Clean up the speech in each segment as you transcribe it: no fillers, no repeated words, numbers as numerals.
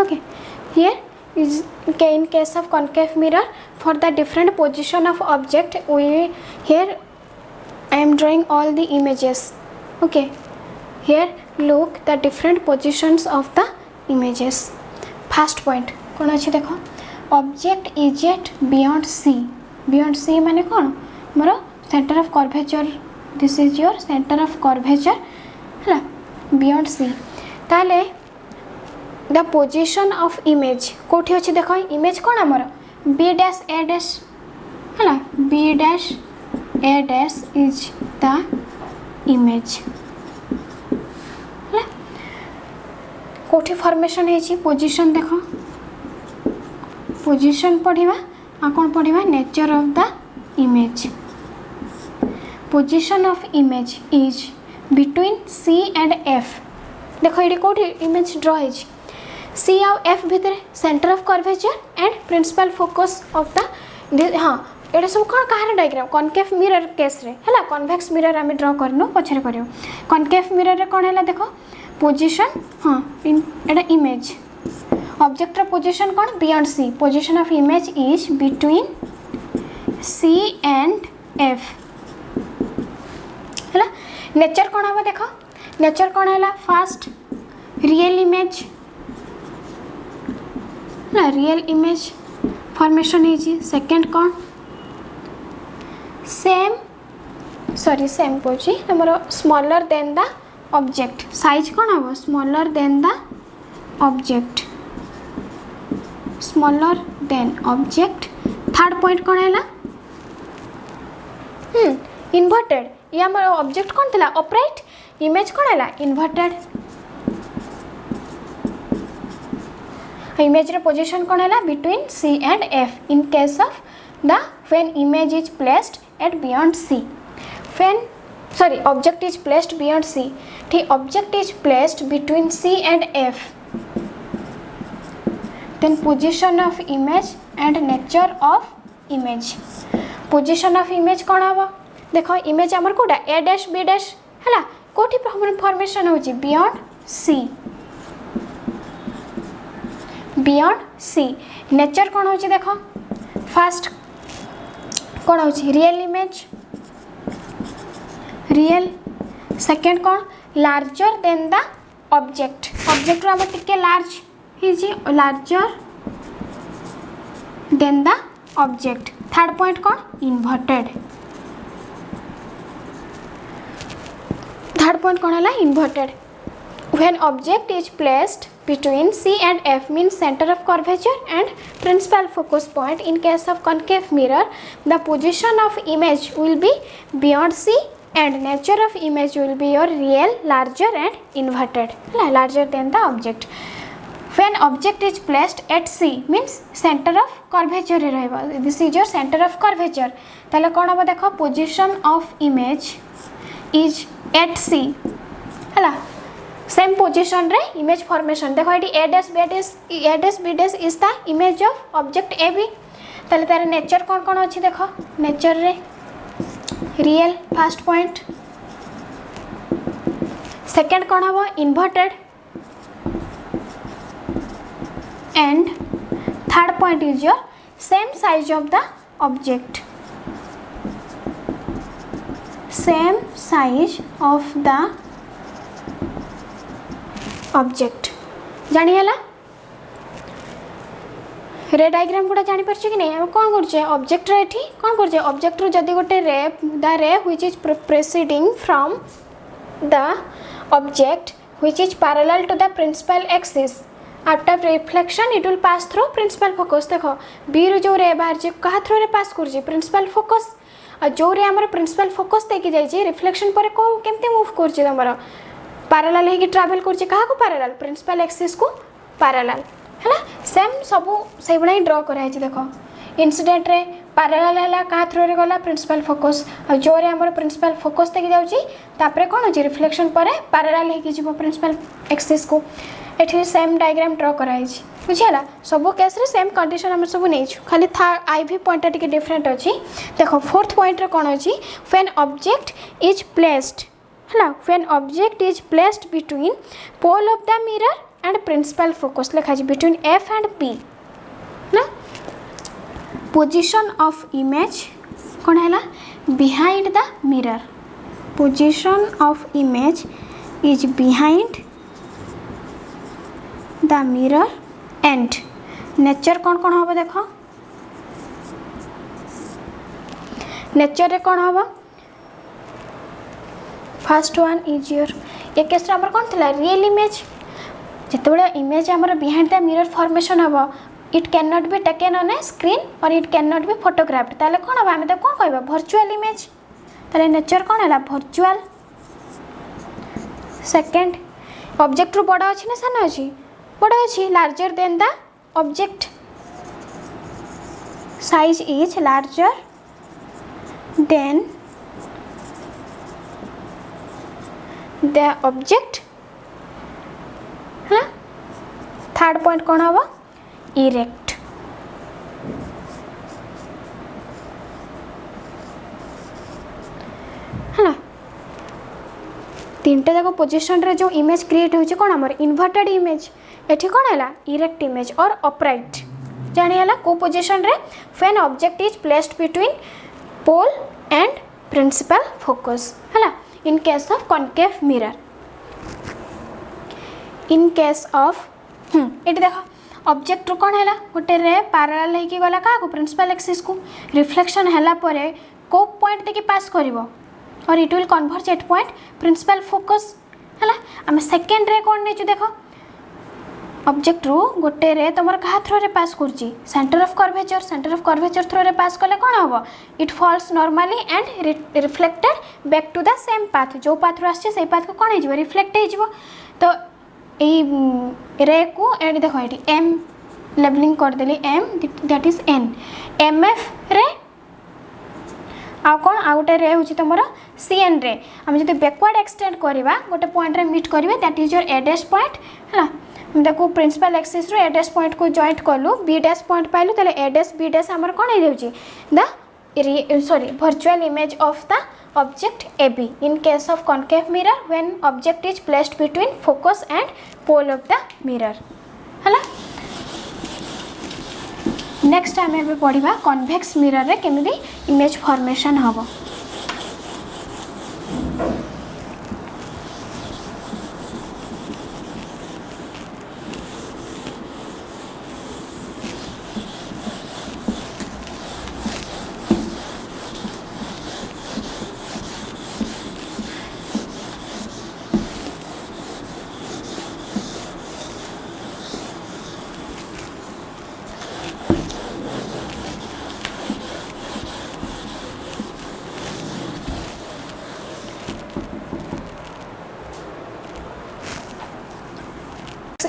Okay, here is okay, in case of concave mirror, for the different position of object, we here I am drawing all the images. Okay, here look the different positions of the images. First point कौन अच्छे देखो, object is at beyond C. Beyond C माने कौन, मोर center of curvature, this is your center of curvature है beyond C. ताले the position of image कोठी अच्छे देखो, image कौन आमर B dash A dash है B dash A dash is the image है कोठी फॉर्मेशन है पोजिशन देख, पोजिशन पढ़ा आ कौन पढ़ा nature of the image. Position of image is between C and F. देख ये कौटी इमेज ड्र है C आउ F भितर centre of curvature and principal focus of the हाँ ये सब कौन कहार डायग्राम कनकेव मिरर केस रे है कन्वेक्स मिरर आम ड्र करनु पछरे करियो. कनकेव मिरर रे कौन है देख पोजिशन हाँ एटा इमेज ऑब्जेक्ट रा पोजिशन कौन beyond C. Position of image is between C and F है. नेचर कौन हम देख, नेचर कौन है फास्ट रियल इमेज ना, रियल इमेज फॉर्मेशन है. सेकंड कौन सेम सॉरी सेम कौची हमर smaller than the object. Size कौन हम smaller than the object, smaller than object. Third point कौन है इन्वर्टेड. ये हमर ऑब्जेक्ट कौन थिला अपराइट, इमेज कौन है इन्वर्टेड. इमेज रे पोजीशन कौन है between C and F in case of the when image is placed at beyond C. When sorry object is placed beyond C. ठीक object is placed between C and F. Then position of image and nature of image. Position of image कौन हम देख, image आमर कोटा A dash B dash है कोठी formation होची beyond C. Beyond C nature कौन होची देख, फास्ट कौन होची रियल इमेज रियल. सेकंड कौन larger than the object. Object रो हम टिके लार्ज हिजी larger than the object. Third point कौन इन्वर्टेड. थर्ड पॉइंट कौन है inverted. When object is placed between C and F means center of curvature and principal focus point. In case of concave mirror, the position of image will be beyond C and nature of image will be your real, larger and inverted, larger than the object. When object is placed at C means center of curvature रहेगा. This is your center of curvature. ताले कौन हम देखो position of image is at C है same position रे image formation देखो ये A dash B dash is the image of object A B. ताले तार नेचर कौन कौन अच्छी देखो, नेचर रे रियल फर्स्ट पॉइंट. सेकंड कौन हम inverted and third point is your same size of the object, same size of the object. जानिला रे डायग्राम गुड़ा जानी परछ कि नहीं. हम कौन करछे ऑब्जेक्ट रे एठी कौन करछे ऑब्जेक्ट रो जदी गोटे रे the ray which is proceeding from the object which is parallel to the principal axis after reflection it will pass through principal focus. देखो बी रो जो रे बाहर जे कहा थ्रू रे पास करछे प्रिंसिपल फोकस. आ जो रे हमर प्रिंसिपल फोकस देकी जाई जे रिफ्लेक्शन पर को केमते मूव करछे हमर पैरेलल है कि ट्रैवल करछे कहा को पैरेलल प्रिंसिपल एक्सिस को पैरेलल है सेम सबू से भाई ड्र कराई. देखो इनसीडेंट रे पैरेलल है क्या थ्रू रे गला प्रिंसिपल फोकस आ जो रे हमर प्रिंसिपल फोकस देखि जाउची तापरे कोन होची रिफ्लेक्शन पर पैरेलल है कि जीवो प्रिंसिपल एक्सिस को. एठी सेम डायग्राम ड्र कराई बुझीला. सब केस रे सेम कंडीशन हम सब नै छु खाली आईवी पॉइंट टिके डिफरेंट अछि. देखो फोर्थ पॉइंट रे कोन अछि व्हेन ऑब्जेक्ट इज प्लेस्ड है when object is placed between pole of the mirror and principal focus लिखा है बिटवीन एफ एंड पी ना पोजिशन ऑफ इमेज कौन है behind the mirror position of image is behind the mirror and nature कौन कौन हम देख nature रे कौन हम first one is your A case आमर कौन थी रियल इमेज जिते इमेज आमर बिहाइंड द मिरर फॉर्मेशन हम it can not be taken on a screen और it can not be photographed ताले कौन हम आम कौन कह वर्चुअल इमेज ताले नेचर कौन है वर्चुअल सेकेंड ऑब्जेक्ट रु बड़ा अच्छी ना सान अच्छी बड़ा अच्छी larger than the object size is larger than the object है थर्ड पॉइंट कौन हम इरेक्ट है ना तीनटा जाक पोजिशन रे जो इमेज क्रिएट होची कौन हमर इन्वर्टेड इमेज एठी कौन है इरेक्ट इमेज और अपराइट जानिला को पोजिशन रे when object is placed between pole and principal focus है in case of concave mirror in case of ये देखो ऑब्जेक्ट रू कौन है गोटे रे पैरेलल होगी गला क्या प्रिंसिपल एक्सिस को रिफ्लेक्शन है को पॉइंट देखिए पास कर और it will converge at point principal focus है आम सेकेंड रे कौन नहीं देख ऑब्जेक्ट रू गोटे रे तुम क्या थ्रो रे पास कर सेंटर ऑफ कर्वेचर थ्रो रे पास कले कौन हम it falls normally and reflected back to the same path जो पाथ रू आसे पाथ को कौन हो रिफ्लेक्ट हो तो यही रे को एड देख ये एम लेबलिंग करदेली M that is an M F ray आ कौन आ गोटे रे हूँ तुम सी एन रे आम जो बैकवर्ड एक्सटेंड करवा गोटे पॉइंट रे मीट करेंगे that is your A dash point है देखो प्रिंसिपल एक्सिस रो ए डैश पॉइंट को जॉइंट कलु बी डैश पॉइंट पाइलु तेल ए डैश बी डैश आमर कौन हो the sorry virtual image of the object AB in case of concave mirror when object is placed between focus and pole of the mirror है next आम ए पढ़ा convex mirror रे केमिति image formation हम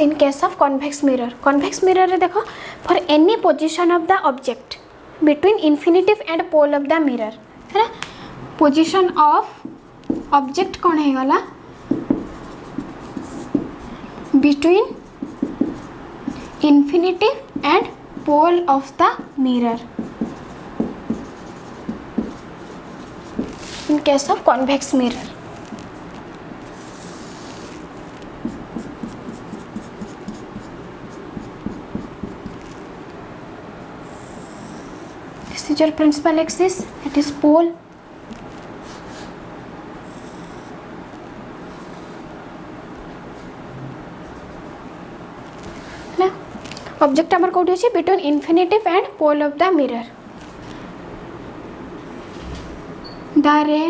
in case of convex mirror रे देखो for any position of the object between infinitive and pole of the mirror है ना position of object कौन है गला between infinitive and pole of the mirror in case of convex mirror your principal axis it is pole ना object हमर कोठी अछि between infinitive and pole of the mirror the ray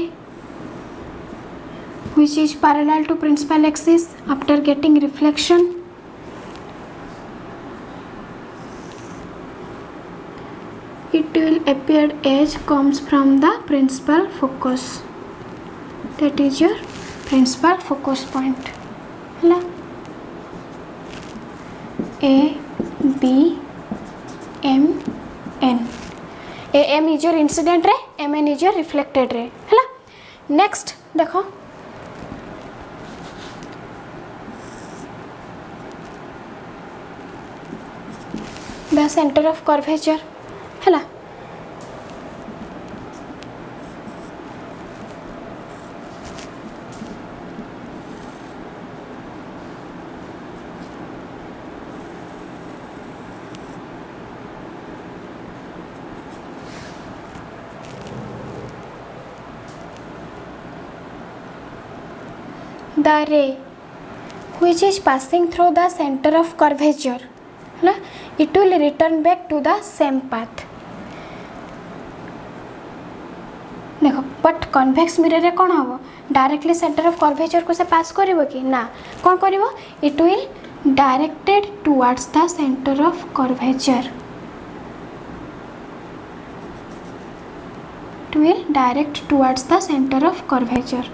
which is parallel to principal axis after getting reflection it will appear as comes from the principal focus that is your principal focus point है A B M N A M is your incident ray M N is your reflected ray है next देखो the center of curvature है the ray which is passing through the center of curvature, है, it will return back to the same path. देखो but convex mirror रे कौन हम directly centre of curvature को से पास करिवो कि ना कौन करिवो it will directed towards the centre of curvature. It will direct towards the center of curvature.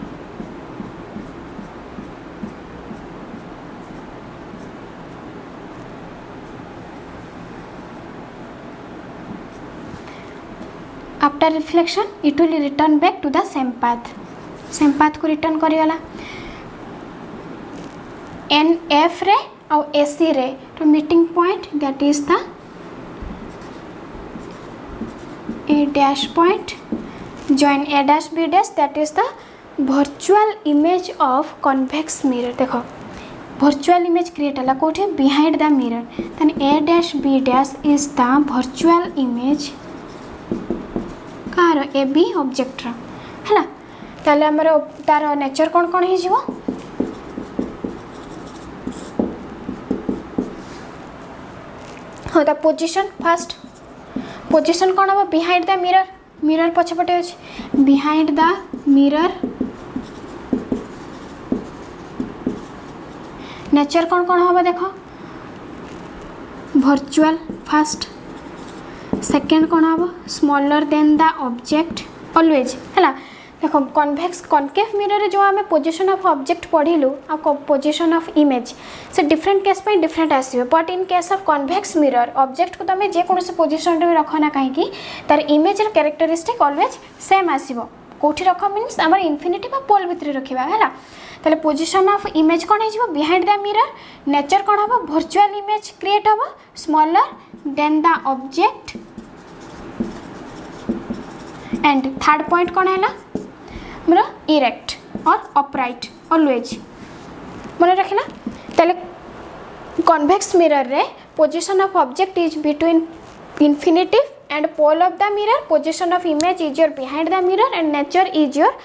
After reflection, it will return back to the same path. Same path को return करिगला. NF रे और AC रे to meeting point, that is the A dash point. Join A dash B dash, that is the virtual image of convex mirror. देखो virtual image create होला कोठे behind the mirror. Then A dash B dash is the virtual image कार ए बी object रा हैला. ताले हमर तार नेचर कोन कोन हे जीवो हो द पोजीशन. फर्स्ट पोजीशन कोन हो बिहाइंड द मिरर. मिरर पछपटे अछि बिहाइंड द मिरर. नेचर कोन कोन हो देखो वर्चुअल. फर्स्ट सेकेंड कौन हम smaller than the object always है. देखो कन्वेक्स कनकेव मिरर रे जो आम पोजिशन ऑफ ऑब्जेक्ट पढ़िलु आ पोजिशन ऑफ इमेज से डिफरेंट केस पे डिफरेंट आसो. But in case of convex mirror object को तुम जेकोसी पोजिशन रे रख ना कहीं तार इमेज कैरेक्टरिस्टिक ऑलवेज सेम आसो. कौटी रख मीन्स आम इनफिनिटी पोल भितर रखा है. ताले पोजिशन ऑफ इमेज कौन हो बिहाइंड द मिरर. नेचर कौन हम वर्चुअल इमेज क्रिएट हम smaller than the object. And third point कौन है मोर इरेक्ट और अपराइट ऑलवेज मन रखना. ताले कन्वेक्स मिरर रे position of object is between infinitive and pole of the mirror. Position of image is your behind the mirror and nature is your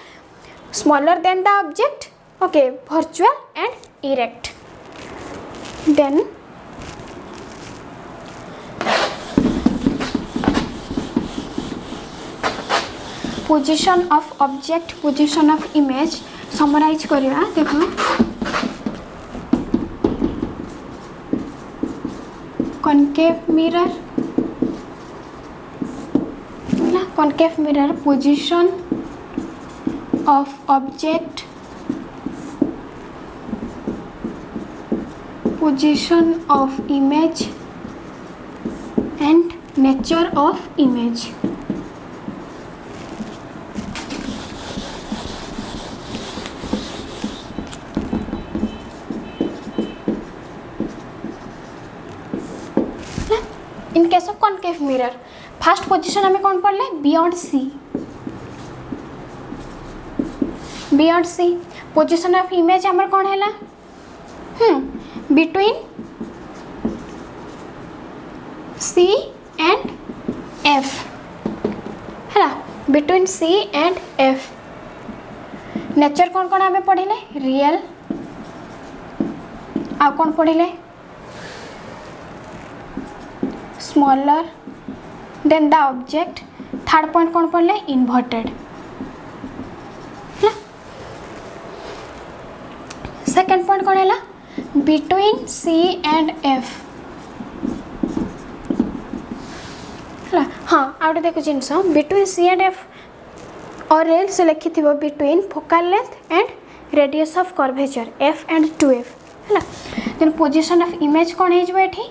smaller than the object. Okay virtual and erect. Then position of object position of image summarize करिया. देखो concave mirror ना concave mirror position of object position of image and nature of image. In case of concave mirror first position हमें कौन पढ़ले beyond C. Beyond C position of image हमर कौन हैला between C and F है between C and F. Nature कौन कौन हमें पढ़ले रियल आ कौन पढ़ले smaller than the object. Third point कौन पढ़ले इन्वर्टेड. सेकेंड पॉइंट कौन है बिटवीन सी एंड एफ. हाँ आउट देखो जिनस बिटवीन सी एंड एफ और एल्स लिखि थी between focal length and radius of curvature F and 2f है. देन पोजीशन ऑफ इमेज कौन है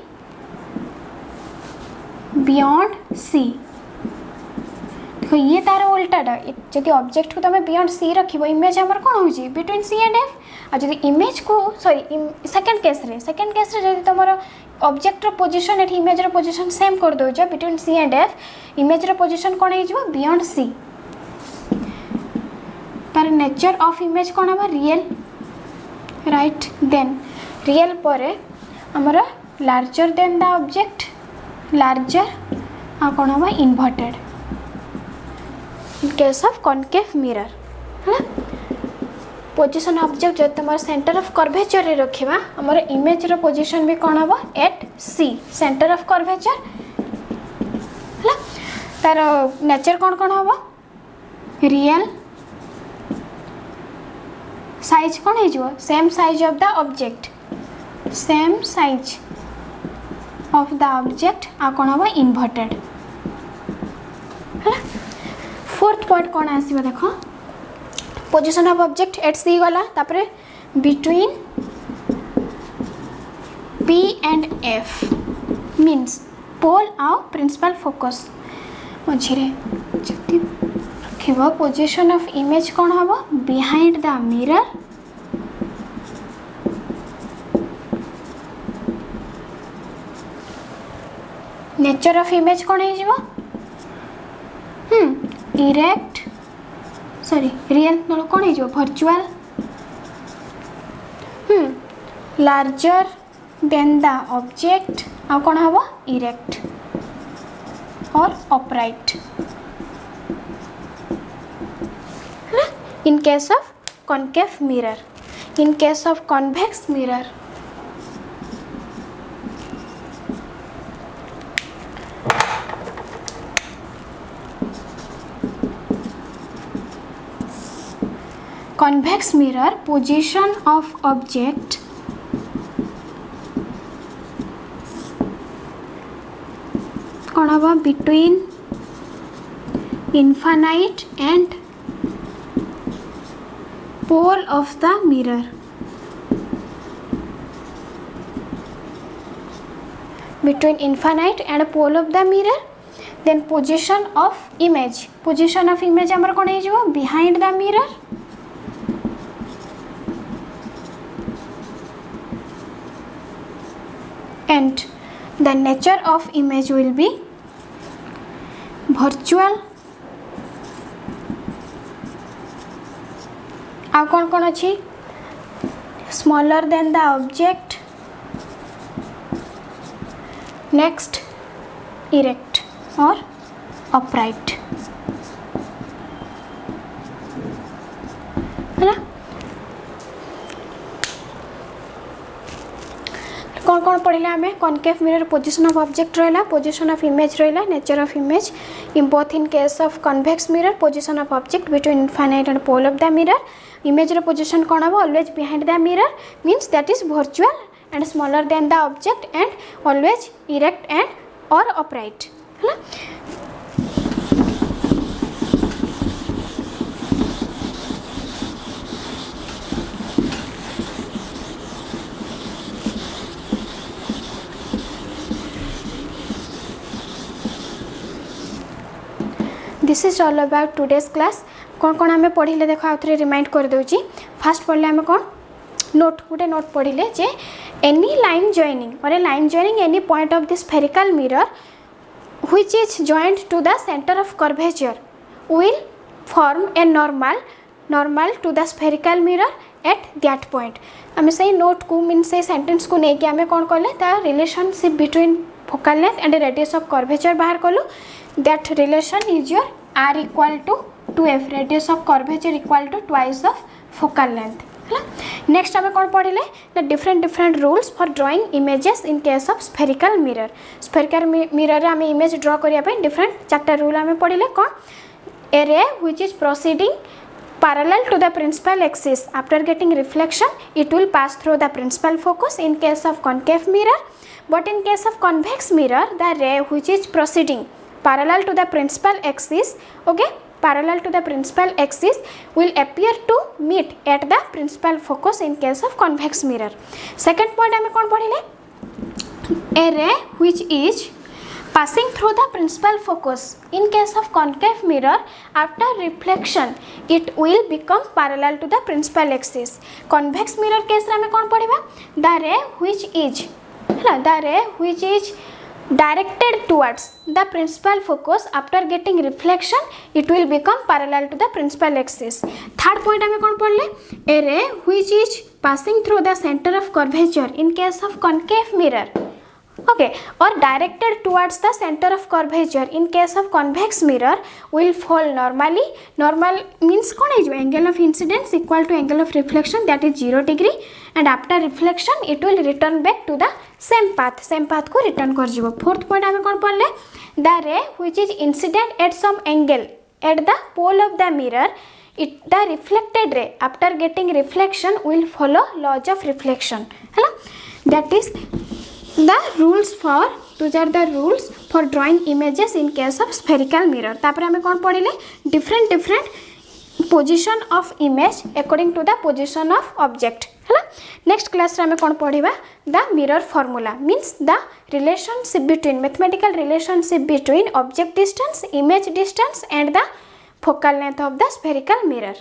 बियॉन्ड सी. देखो ये तार उल्टाटा जदि ऑब्जेक्ट को तुम बियॉन्ड सी रख इमेज आमर कौन हो बिटवीन सी एंड एफ. आ जदि इमेज को सॉरी सेकेंड केस जदि तुम ऑब्जेक्ट पोजीशन एठी इमेज पोजीशन सेम कर दो between C and F image position कौन हो बियॉन्ड सी. तार नेचर ऑफ इमेज कौन हम रियल राइट. देन रियल पर आमर larger than the object larger आ कौन हम inverted in case of concave mirror है. पोजिशन ऑब्जेक्ट जो तुम सेंटर ऑफ कर्वेचर रे रखिबा हमर इमेज रो पोजिशन भी कोन हबो at C centre of curvature हला तार नेचर कोन हबो रियल साइज कोन हे जो same size of the object same size of the object आ कोन हबो इन्वर्टेड हला फोर्थ पॉइंट कोन आसीबा देखो position of object at C गला तापरे between P and F means pole आउ प्रिंसिपल फोकस मझे रखिबो पोजिशन ऑफ इमेज कौन हम behind the mirror nature of image कौन है इरेक्ट सॉरी रियल कौन है virtual larger than the object आ कौन हम इरेक्ट और upright in case of concave mirror in case of convex mirror convex mirror position of object कौन हवा between infinite and pole of the mirror between infinite and pole of the mirror then position of image हमर कोन हे जो behind the mirror and the nature of image will be virtual आ कौन अच्छी smaller than the object next erect और upright है ना कौन पढ़िले आम concave mirror position of object रहा पोजिशन ऑफ इमेज रहा nature of image in both in case of convex mirror position of object between infinite and pole of the mirror image रो position कौन हम always behind the mirror means that is virtual and smaller than the object and always erect and और upright है this is all about today's class कौन आम पढ़ले देख आउ थे रिमाइंड कर दूची फास्ट पढ़ले आम कौन नोट गोटे नोट पढ़ले जे एनी लाइन जॉइनिंग और line joining any point of this spherical mirror which is joint to the centre of curvature will form a normal to the spherical mirror at that point आम से note को mean से sentence को लेकिन आम कौन कले the relationship between focal length and radius of curvature बाहर कलु that relation is your r equal to 2f radius of curvature equal to twice of focal length है नेक्स्ट आम कौन पढ़ले ना different rules for drawing images in case of spherical mirror आम image ड्र करने डिफरेंट 4टा रूल आम पढ़ले कौन ए रे which is proceeding parallel to the principal axis after getting reflection it will pass through the principal focus in case of concave mirror but in case of convex mirror the ray which is proceeding parallel to the principal axis parallel to the principal axis will appear to meet at the principal focus in case of convex mirror second point ame kon padhile a ray which is passing through the principal focus in case of concave mirror after reflection it will become parallel to the principal axis convex mirror case रे ame kon padhiba the ray which is directed towards the principal focus after getting reflection it will become parallel to the principal axis third point ame kon padle a ray which is passing through the center of curvature in case of concave mirror okay, or directed towards the center of curvature. In case of convex mirror will fall normally. Normal means कौन है जो angle of incidence equal to angle of reflection, that is 0 degree, and after reflection it will return back to the same path को return कर जीवो. Fourth point हमें कौन पढ़ले, the ray which is incident at some angle at the pole of the mirror, the reflected ray after getting reflection will follow laws of reflection, है ना. That is the rules for, those are the rules for drawing images in case of spherical mirror. तापर हमें कौन पढ़िले, different position of image according to the position of object, है ना. next class रे हमें कौन पढ़िबा, the mirror formula means the relationship between, mathematical relationship between object distance, image distance and the focal length of the spherical mirror.